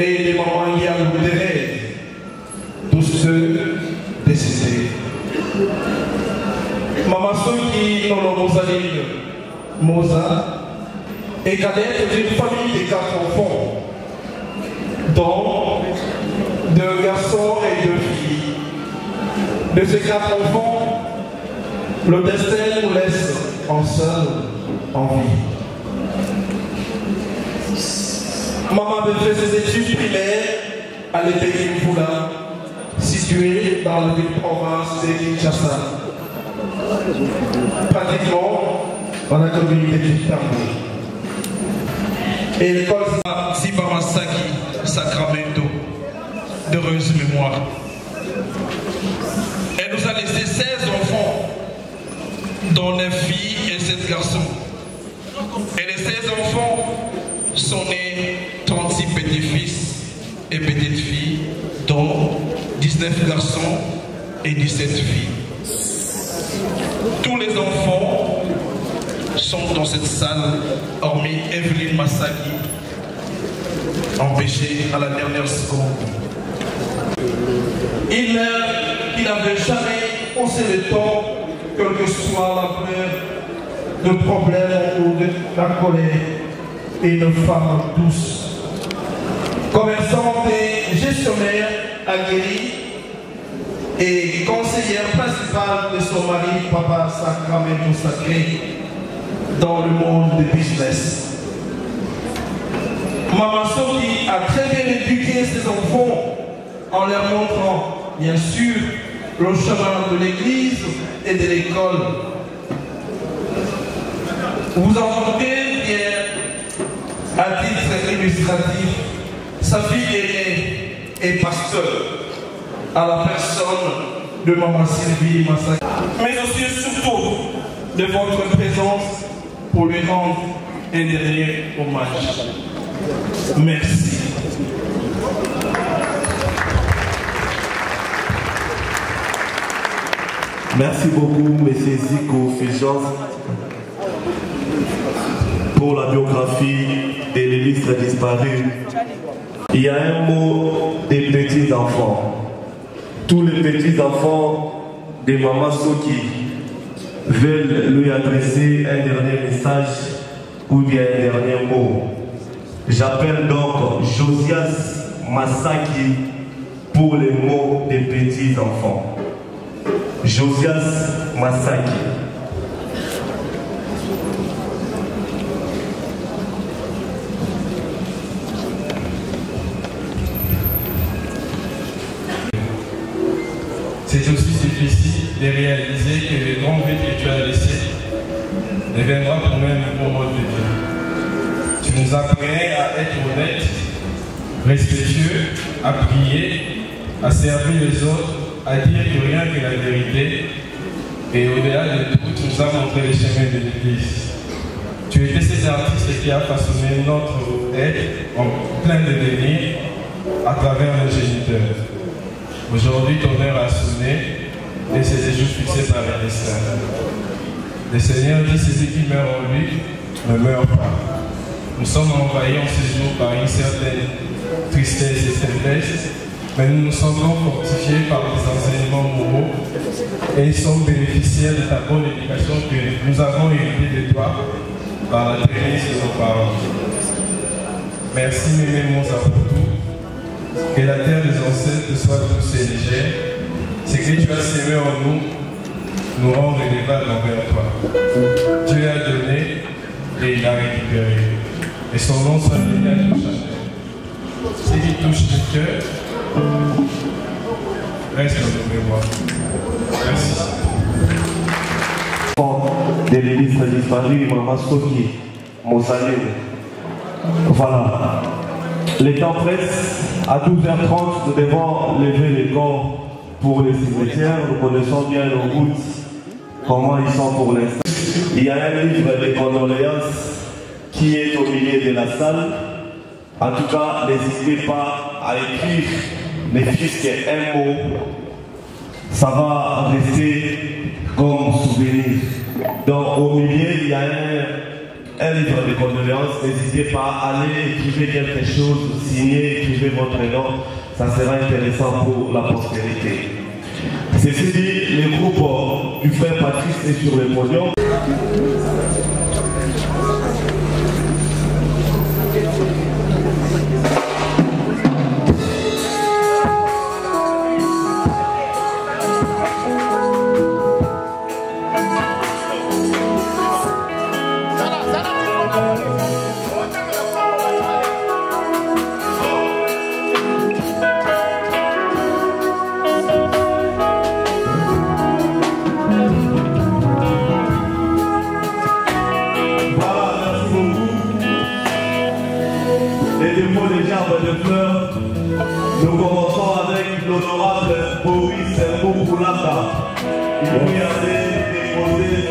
Et les mamans y enterrés, tous ceux décédés. Maman Soki, non, Mosaline, Mosa, est cadette d'une famille de 4 enfants, dont 2 garçons et 2 filles. De ces 4 enfants, le destin nous laisse en seul, en vie. Maman avait fait ses études primaires à l'Épée Mvula, située dans la ville province de Kinshasa, pratiquement dans la communauté de Kitambo. Et l'école Zibamasaki Sacramento, d'heureuse mémoire. Elle nous a laissé 16 enfants, dont 9 filles et 7 garçons. Et les 16 enfants sont nés 36 petits-fils et petites-filles, dont 19 garçons et 17 filles. Tous les enfants sont dans cette salle, hormis Evelyne Masaki, empêchée à la dernière seconde. Il n'avait jamais pensé le temps, quelle que soit la peur, de problème ou de la colère, et une femme douce. Commerçante et gestionnaire aguerrie, et conseillère principale de son mari, Papa Sacramento Sacré, dans le monde du business. Maman Soki a très bien éduqué ses enfants en leur montrant, bien sûr, le chemin de l'église et de l'école. Vous entendez bien, à titre illustratif, sa fille aînée est pasteur à la personne de Maman Sylvie Massacre, mais aussi et surtout de votre présence pour lui rendre un dernier hommage. Merci. Merci beaucoup, M. Zico Fulgence, pour la biographie de l'illustre disparu. Il y a un mot des petits-enfants. Tous les petits-enfants de Maman Soki veulent lui adresser un dernier message ou bien un dernier mot. J'appelle donc Josias Masaki pour les mots des petits-enfants. Josias Masaki. C'est aussi difficile de réaliser que le grand vide que tu as laissé deviendra pour même un bon mode de vie. Tu nous apprenais à être honnête, respectueux, à prier, à servir les autres, à dire que rien que la vérité. Et au-delà de tout, tu nous as montré les chemins de l'Église. Tu étais cet artiste qui a façonné notre être en plein de devenir à travers nos géniteurs. Aujourd'hui, ton heure a sonné et c'est des jours fixés par le destin. Le Seigneur dit celui qui meurt en lui ne meurt pas. Nous sommes envahis en ce jour par une certaine tristesse et faiblesse, mais nous nous sentons fortifiés par les enseignements moraux et nous sommes bénéficiaires de ta bonne éducation que nous avons héritée de toi par la ténèse de nos parents. Merci, Mémé Monza, pour tout. Que la terre des ancêtres soit douce et légère. Ce que tu as sémé en nous nous rend redevables envers toi. Dieu a donné et il a récupéré. Et son nom soit béni à tout chacun. Ce qui touche le cœur reste dans nos mémoires. Merci. De l'illustre disparu, Maman Soki, Mozalé. Voilà. Les temps presse. À 12h30, nous devons lever les corps pour les cimetières. Nous connaissons bien nos routes, comment ils sont pour l'instant. Il y a un livre de condoléances qui est au milieu de la salle. En tout cas, n'hésitez pas à écrire, ne fût-ce qu'un mot. Ça va rester comme souvenir. Donc au milieu, il y a un livre de condoléances. N'hésitez pas à aller écrire quelque chose, signer, écrivez votre nom. Ça sera intéressant pour la postérité. Ceci dit, le groupe du frère Patrice est sur le podium. Nous commençons avec l'honorable Boris Moukoulaka. Il faut y aller déposer.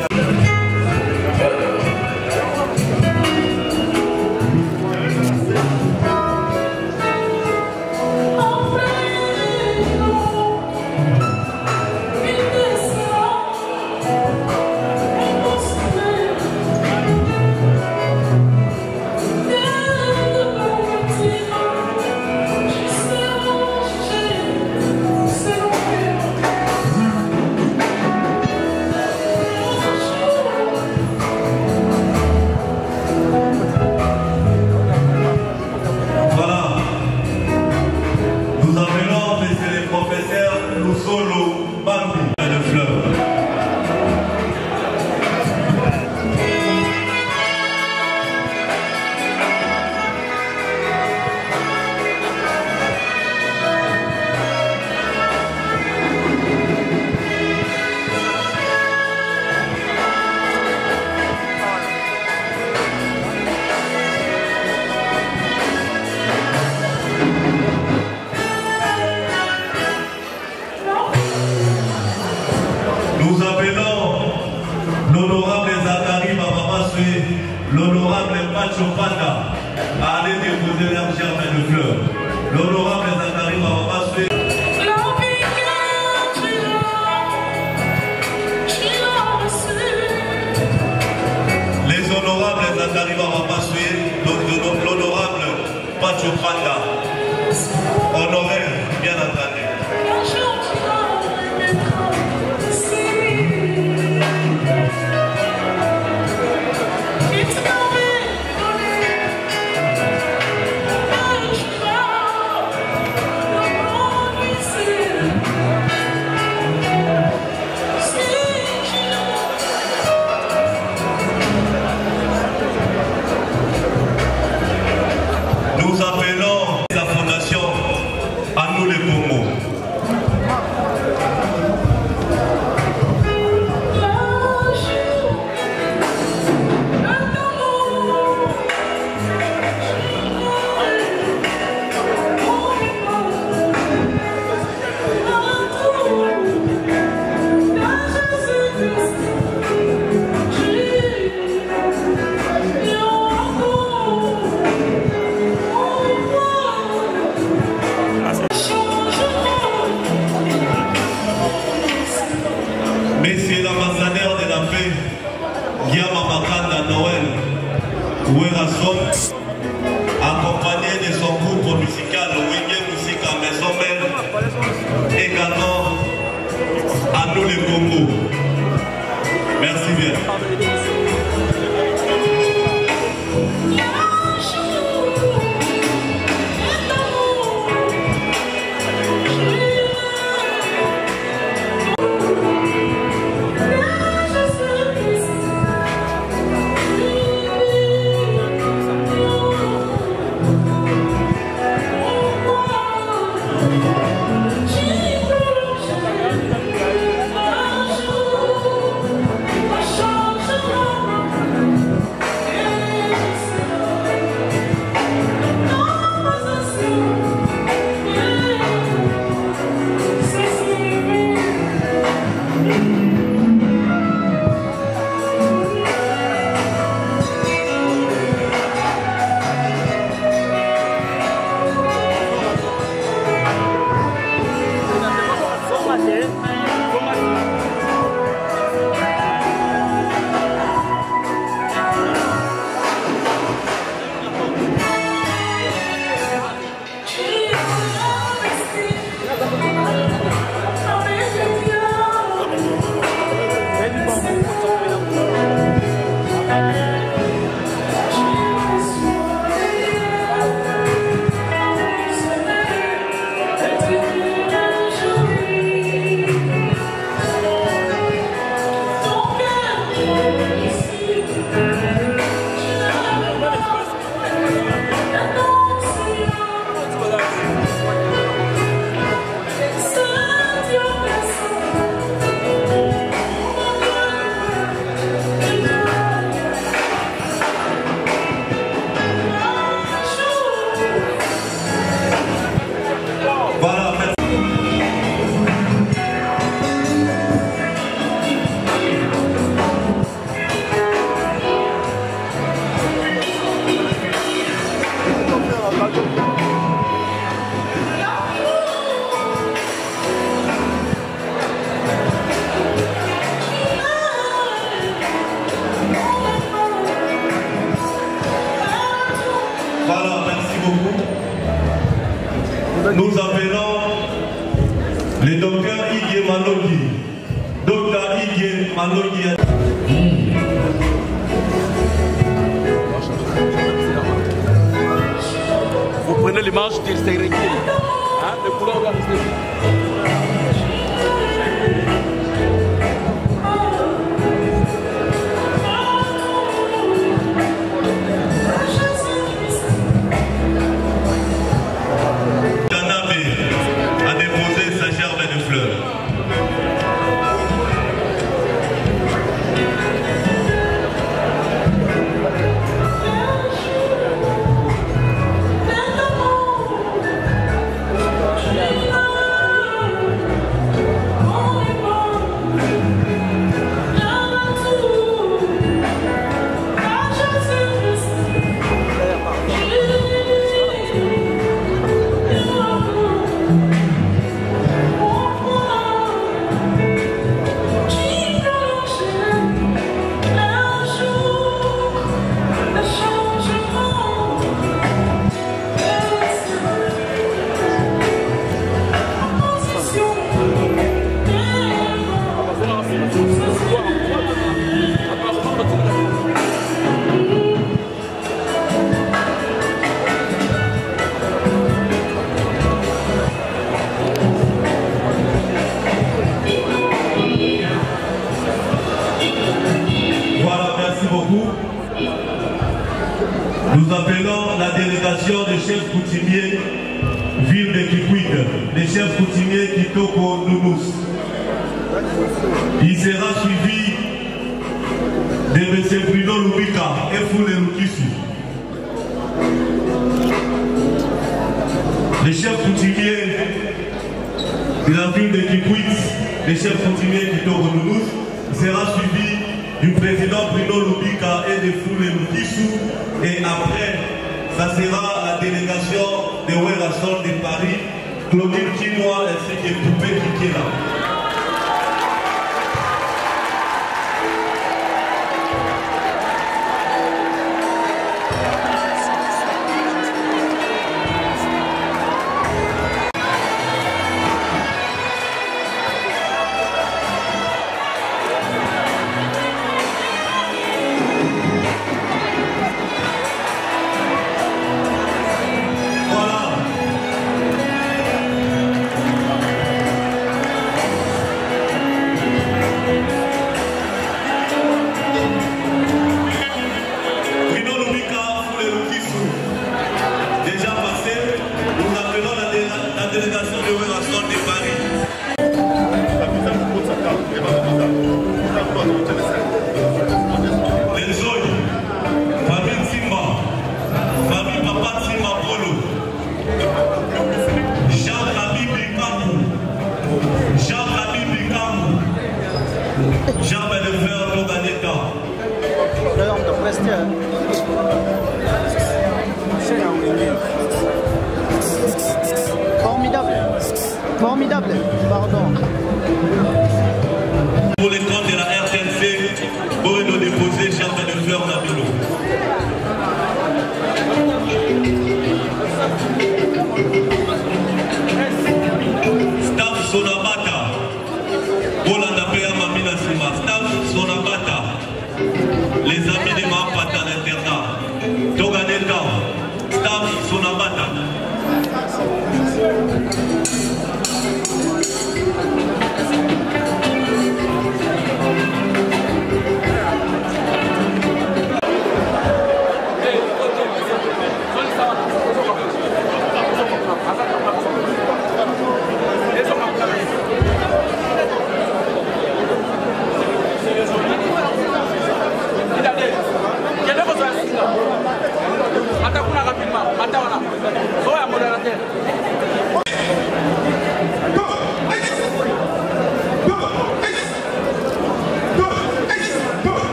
Pachopanda à aller déposer leur germain de fleurs. L'honorable Zakari Mawabaswe. Les honorables Zakari Mawabaswe, l'honorable Pachopanda, honoraire, bien entendu. Nous appelons la fondation à nous les Congo. Monsieur l'ambassadeur de la paix, Guillaume Makanda Noël Ouerason, accompagné de son groupe musical Wenge Musique à Maison Mère, également à nous les Congo. Merci bien. Voilà, merci beaucoup. Nous appelons le docteur Igué Malongi. Docteur Igué Malongi. Vous prenez l'image qu'il s'est réglé. Le couleur doit rester. A déposé sa gerbe de fleurs. coutumiers, ville de Kikwit, le chef coutumier Kitoko Nounous. Il sera suivi de M. Bruno Lubika et Foule Lukisu. Le chef coutumier de la ville de Kikwit, le chef coutumier Kitoko Nounous, sera suivi du président Bruno Lubika et de Foule Lukisu. Et après, ça sera la délégation de Werrason de Paris, Claudine Chinois ainsi que Poupé Kikela. Formidable, pardon.